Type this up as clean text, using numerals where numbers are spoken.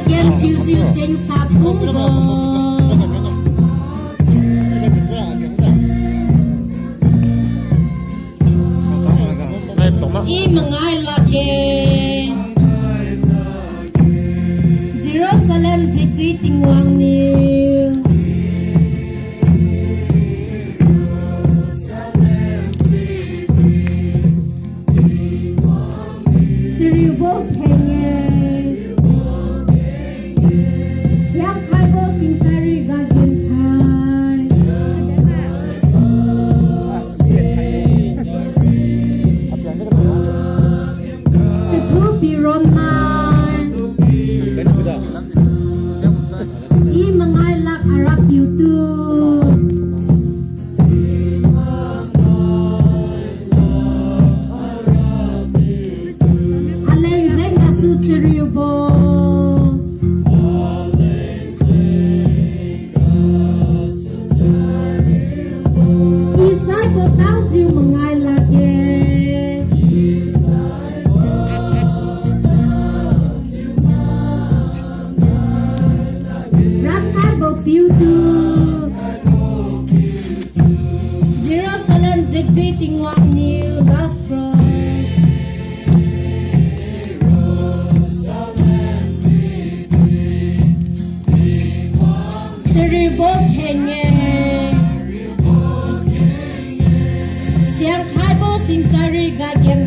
gen chiu chiu ching sa phu bo I mangai lage Jerusalem jikdi tingwang ni Jiribo kenge Siang kai bo sing cari gagen kai Ketu biron nai I mangai lak Arab YouTube Aleng zeng nasu ceriubo Isai botang jiu mangai lage Rat kai bo piu tu Jerusalem jikdi tingwang ni last from Jeribo kenge Siang kai bo sing cari gagen